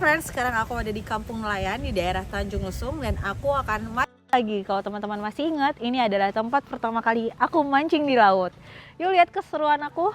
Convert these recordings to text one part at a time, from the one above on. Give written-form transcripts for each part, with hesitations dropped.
friends, sekarang aku ada di Kampung Nelayan di daerah Tanjung Lesung dan aku akan lagi. Kalau teman-teman masih ingat, ini adalah tempat pertama kali aku mancing di laut. Yuk lihat keseruan aku.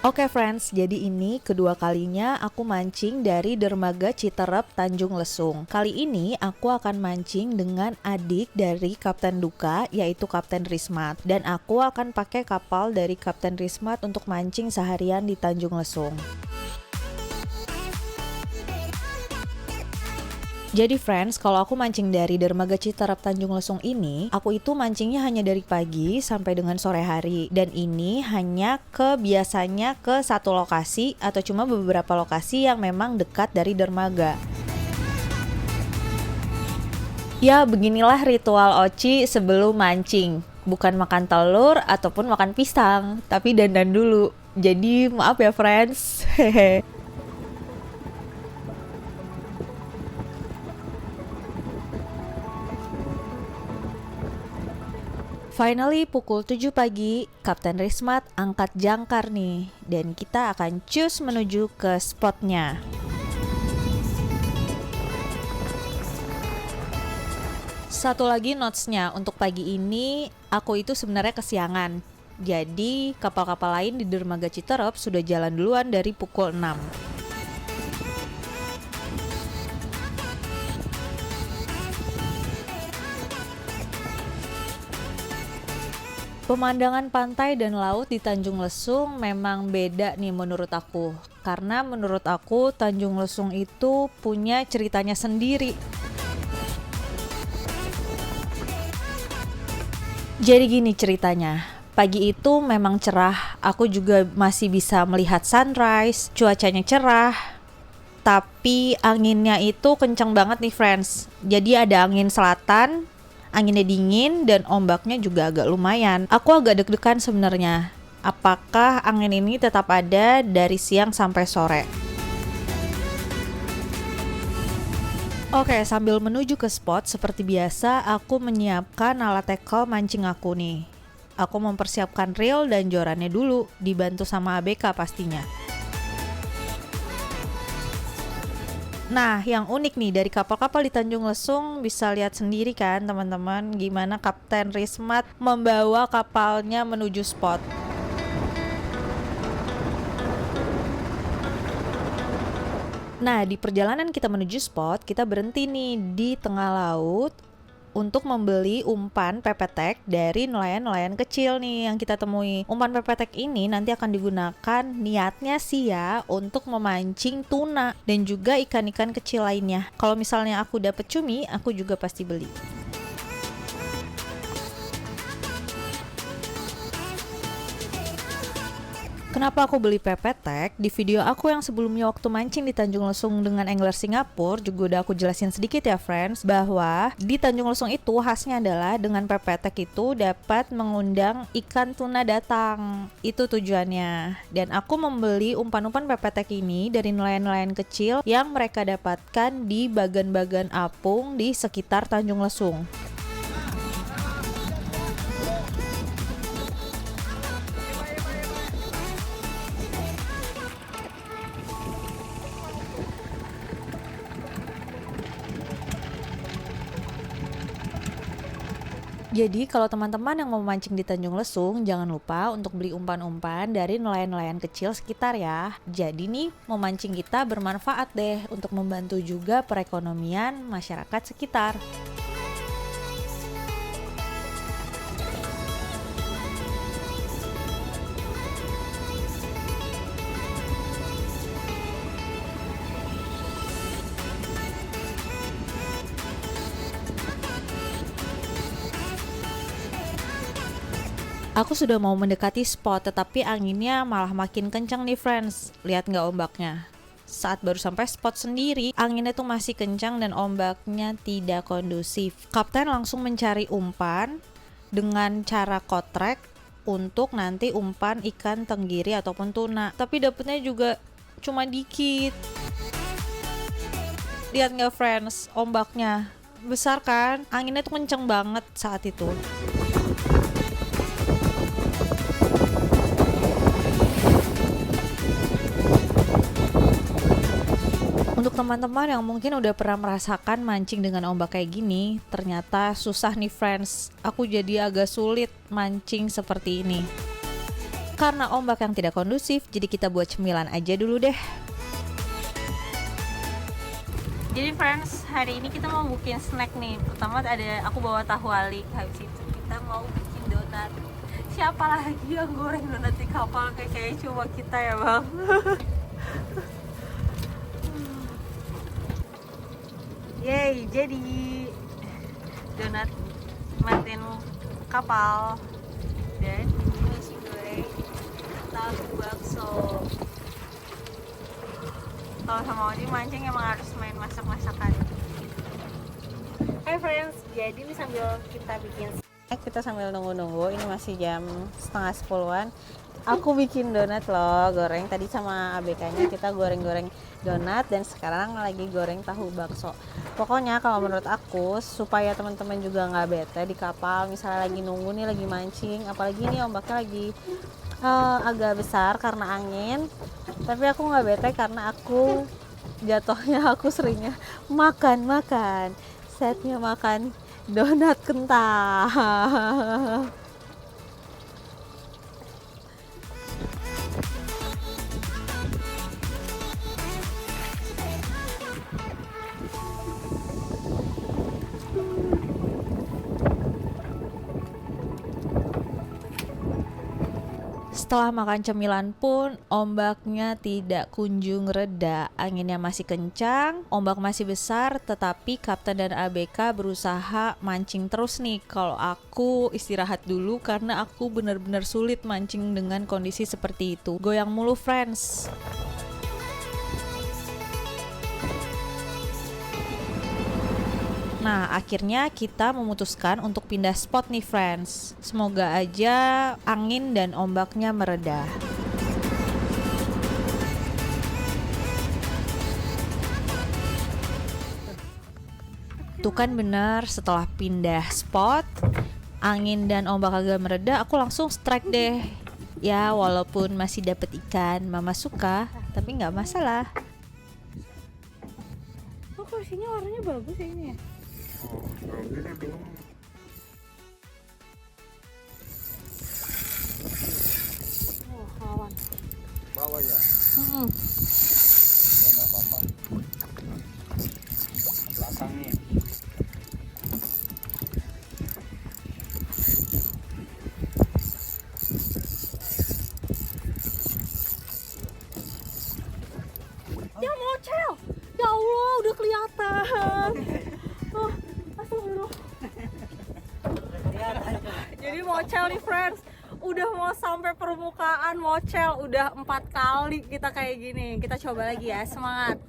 Oke friends, jadi ini kedua kalinya aku mancing dari dermaga Citerep Tanjung Lesung. Kali ini aku akan mancing dengan adik dari Kapten Duka, yaitu Kapten Rismat. Dan aku akan pakai kapal dari Kapten Rismat untuk mancing seharian di Tanjung Lesung. Jadi friends, kalau aku mancing dari dermaga Citerep Tanjung Lesung ini, aku itu mancingnya hanya dari pagi sampai dengan sore hari. Dan ini hanya biasanya ke satu lokasi atau cuma beberapa lokasi yang memang dekat dari dermaga. Ya, beginilah ritual Oci sebelum mancing. Bukan makan telur ataupun makan pisang, tapi dandan dulu. Jadi maaf ya friends. Hehe. Finally pukul 7 pagi, Kapten Rismat angkat jangkar nih. Dan kita akan cus menuju ke spotnya. Satu lagi notesnya, untuk pagi ini aku itu sebenarnya kesiangan. Jadi kapal-kapal lain di dermaga Citerep sudah jalan duluan dari pukul 6. Pemandangan pantai dan laut di Tanjung Lesung memang beda nih menurut aku. Karena menurut aku Tanjung Lesung itu punya ceritanya sendiri. Jadi gini ceritanya. Pagi itu memang cerah, aku juga masih bisa melihat sunrise, cuacanya cerah. Tapi anginnya itu kencang banget nih friends. Jadi ada angin selatan, anginnya dingin dan ombaknya juga agak lumayan. Aku agak deg-degan sebenarnya. Apakah angin ini tetap ada dari siang sampai sore? Oke, sambil menuju ke spot seperti biasa, aku menyiapkan alat tackle mancing aku nih. Aku mempersiapkan reel dan jorannya dulu, dibantu sama ABK pastinya. Nah, yang unik nih dari kapal-kapal di Tanjung Lesung bisa lihat sendiri kan teman-teman gimana Kapten Rismat membawa kapalnya menuju spot. Nah, di perjalanan kita menuju spot, kita berhenti nih di tengah laut untuk membeli umpan pepetek dari nelayan-nelayan kecil nih yang kita temui. Umpan pepetek ini nanti akan digunakan niatnya sih ya untuk memancing tuna dan juga ikan-ikan kecil lainnya. Kalau misalnya aku dapet cumi, aku juga pasti beli. Kenapa aku beli pepetek? Di video aku yang sebelumnya waktu mancing di Tanjung Lesung dengan angler Singapura juga udah aku jelasin sedikit ya friends, bahwa di Tanjung Lesung itu khasnya adalah dengan pepetek itu dapat mengundang ikan tuna datang. Itu tujuannya. Dan aku membeli umpan-umpan pepetek ini dari nelayan-nelayan kecil yang mereka dapatkan di bagan-bagan apung di sekitar Tanjung Lesung. Jadi kalau teman-teman yang mau mancing di Tanjung Lesung, jangan lupa untuk beli umpan-umpan dari nelayan-nelayan kecil sekitar ya. Jadi nih, memancing kita bermanfaat deh untuk membantu juga perekonomian masyarakat sekitar. Aku sudah mau mendekati spot, tetapi anginnya malah makin kencang nih friends. Lihat nggak ombaknya? Saat baru sampai spot sendiri, anginnya tuh masih kencang dan ombaknya tidak kondusif. Kapten langsung mencari umpan dengan cara kotrek untuk nanti umpan ikan tenggiri ataupun tuna. Tapi dapetnya juga cuma dikit. Lihat nggak friends, ombaknya besar kan? Anginnya tuh kencang banget saat itu. Untuk teman-teman yang mungkin udah pernah merasakan mancing dengan ombak kayak gini, ternyata susah nih friends. Aku jadi agak sulit mancing seperti ini. Karena ombak yang tidak kondusif, jadi kita buat cemilan aja dulu deh. Jadi friends, hari ini kita mau bikin snack nih. Pertama aku bawa tahu alik, habis itu kita mau bikin donat. Siapa lagi yang goreng donat di kapal kayak cuma kita ya bang? Yeay, jadi donat Martin kapal. Dan ini nasi goreng tahu bakso. Kalau sama Odi mancing emang harus main masak-masakan. Hai friends, jadi ini sambil kita bikin snack, kita sambil nunggu-nunggu, ini masih jam setengah 10-an. Aku bikin donat loh, goreng tadi sama ABK-nya kita goreng-goreng donat dan sekarang lagi goreng tahu bakso. Pokoknya kalau menurut aku supaya teman-teman juga nggak bete di kapal, misalnya lagi nunggu nih lagi mancing, apalagi nih ombaknya lagi agak besar karena angin. Tapi aku nggak bete karena aku jatuhnya aku seringnya makan setnya makan donat kentang. Setelah makan cemilan pun, ombaknya tidak kunjung reda. Anginnya masih kencang, ombak masih besar, tetapi Kapten dan ABK berusaha mancing terus nih. Kalau aku istirahat dulu karena aku benar-benar sulit mancing dengan kondisi seperti itu. Goyang mulu friends. Nah, akhirnya kita memutuskan untuk pindah spot nih friends. Semoga aja angin dan ombaknya mereda. Tuh kan benar, setelah pindah spot, angin dan ombak agak mereda, aku langsung strike deh. Ya, walaupun masih dapat ikan, mama suka, tapi nggak masalah. Oh, kursinya warnanya bagus ya ini ya? Oh, kawan. Bawa ya? Nggak apa-apa. Belakang nih. Ya mocel! Ya Allah, udah kelihatan. Oh, astagfirullah. Jadi mocel nih friends, udah mau sampai permukaan mocel, udah 4 kali kita kayak gini. Kita coba lagi ya, semangat.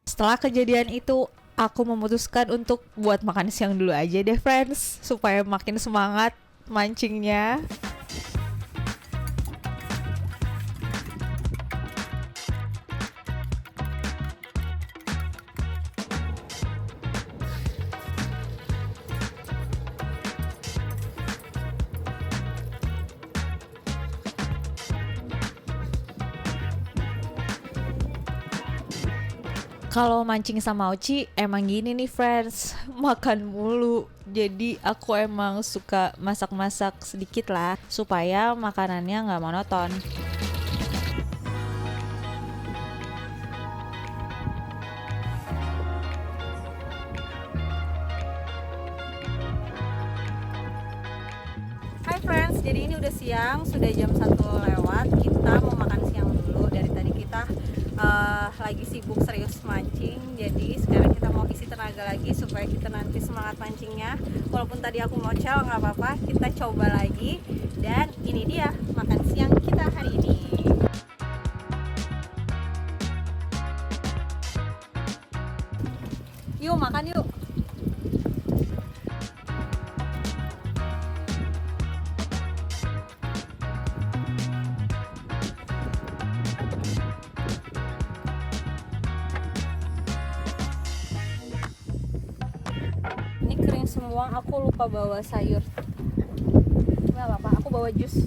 Setelah kejadian itu, aku memutuskan untuk buat makan siang dulu aja deh friends, supaya makin semangat mancingnya. Kalau mancing sama Oci emang gini nih friends, makan mulu. Jadi aku emang suka masak-masak sedikit lah supaya makanannya nggak monoton. Hai friends, jadi ini udah siang, sudah jam 1 lewat. Kita mau makan siang dulu. Dari tadi kita lagi sibuk serius mancing, jadi sekarang kita mau isi tenaga lagi supaya kita nanti semangat mancingnya. Walaupun tadi aku mocel, nggak apa-apa, kita coba lagi. Dan ini dia makan siang kita hari ini. Yuk makan yuk. Ini kering semua, aku lupa bawa sayur. Nggak apa-apa, aku bawa jus.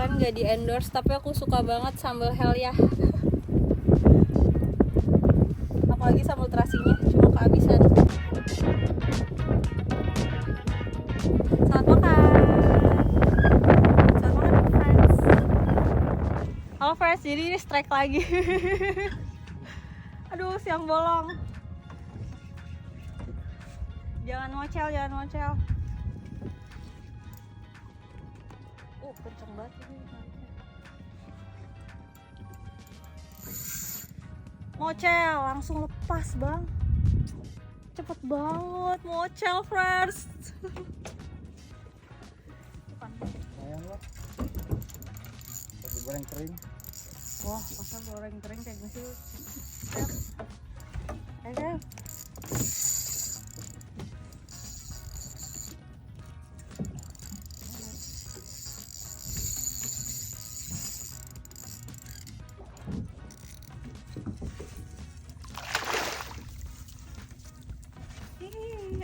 Iklan gak di endorse, tapi aku suka banget sambal hell ya. Apalagi sambal terasinya, cuma kehabisan. Selamat makan. Selamat makan friends. Halo friends, jadi ini strike lagi. Aduh, siang bolong. Jangan ngocel, jangan ngocel. Kenceng banget ini. Ngocel, langsung lepas bang. Cepet banget, ngocel friends. Sayang lo. Tapi goreng kering. Wah, masa goreng kering kayak gitu. Ayo.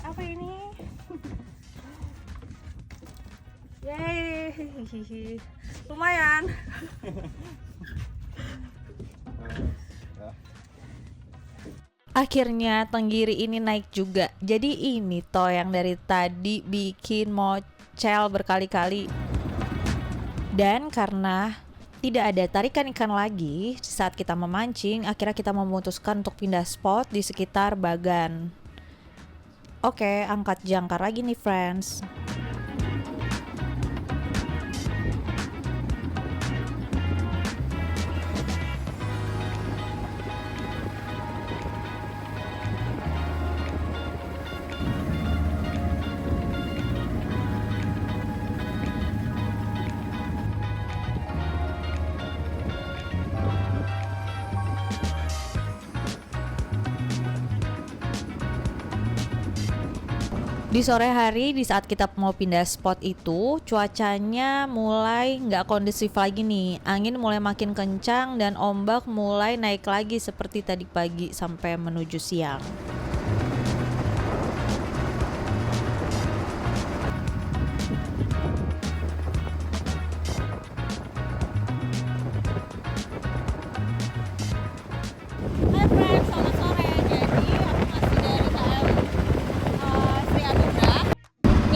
Apa ini? Yeay, lumayan. Akhirnya tenggiri ini naik juga. Jadi ini toh yang dari tadi bikin mocel berkali-kali. Dan karena tidak ada tarikan ikan lagi saat kita memancing, akhirnya kita memutuskan untuk pindah spot di sekitar Bagan. Oke, angkat jangkar lagi nih friends. Di sore hari, di saat kita mau pindah spot itu, cuacanya mulai nggak kondusif lagi nih. Angin mulai makin kencang dan ombak mulai naik lagi seperti tadi pagi sampai menuju siang. Hai friends, selamat sore. Jadi aku masih dari KM Sri Adinda.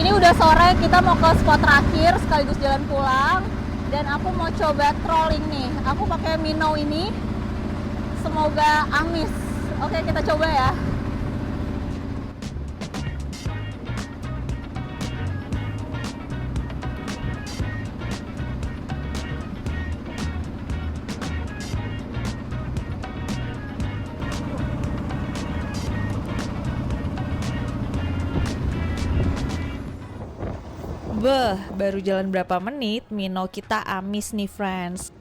Ini udah sore, kita mau ke spot terakhir sekaligus jalan pulang. Dan aku mau coba trolling nih. Aku pakai Minnow ini. Semoga amis. Oke, kita coba ya. Beh, baru jalan berapa menit, Minnow kita amis nih friends.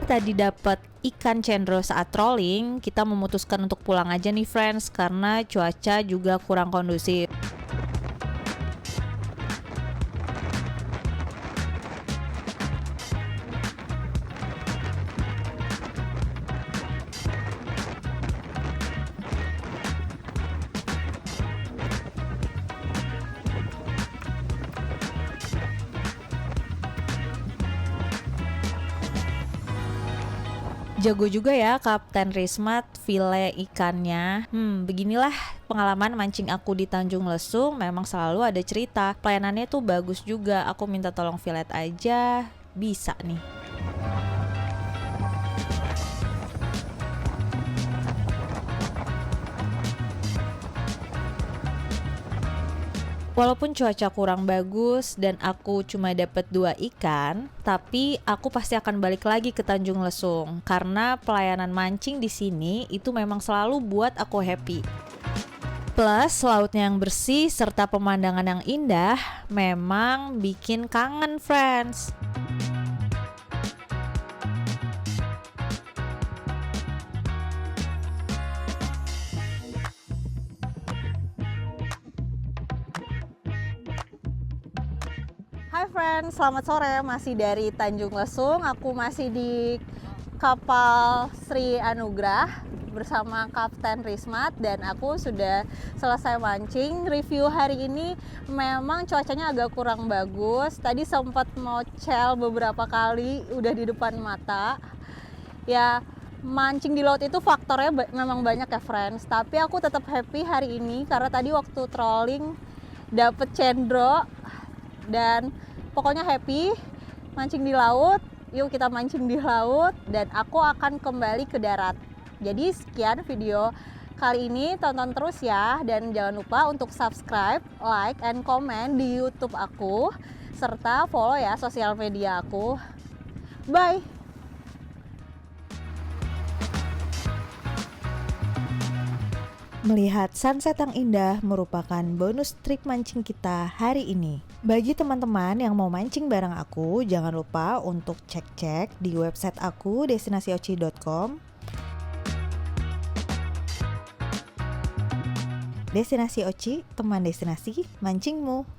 Tadi dapat ikan cendro saat trolling, kita memutuskan untuk pulang aja nih friends karena cuaca juga kurang kondusif. Jago juga ya Kapten Rismat file ikannya. Beginilah pengalaman mancing aku di Tanjung Lesung. Memang selalu ada cerita. Pelayanannya tuh bagus juga. Aku minta tolong filet aja, bisa nih. Walaupun cuaca kurang bagus dan aku cuma dapat 2 ikan, tapi aku pasti akan balik lagi ke Tanjung Lesung karena pelayanan mancing di sini itu memang selalu buat aku happy. Plus lautnya yang bersih serta pemandangan yang indah memang bikin kangen, friends. Hai friends, selamat sore. Masih dari Tanjung Lesung. Aku masih di kapal Sri Anugrah bersama Kapten Rismat dan aku sudah selesai mancing. Review hari ini memang cuacanya agak kurang bagus. Tadi sempat mocel beberapa kali, udah di depan mata. Ya, mancing di laut itu faktornya memang banyak ya friends. Tapi aku tetap happy hari ini karena tadi waktu trolling dapet cendro dan pokoknya happy mancing di laut. Yuk kita mancing di laut dan aku akan kembali ke darat. Jadi sekian video kali ini, tonton terus ya dan jangan lupa untuk subscribe, like, and comment di YouTube aku serta follow ya sosial media aku. Bye. Melihat sunset yang indah merupakan bonus trik mancing kita hari ini. Bagi teman-teman yang mau mancing bareng aku, jangan lupa untuk cek-cek di website aku destinasioci.com. Destinasi Oci, teman destinasi mancingmu.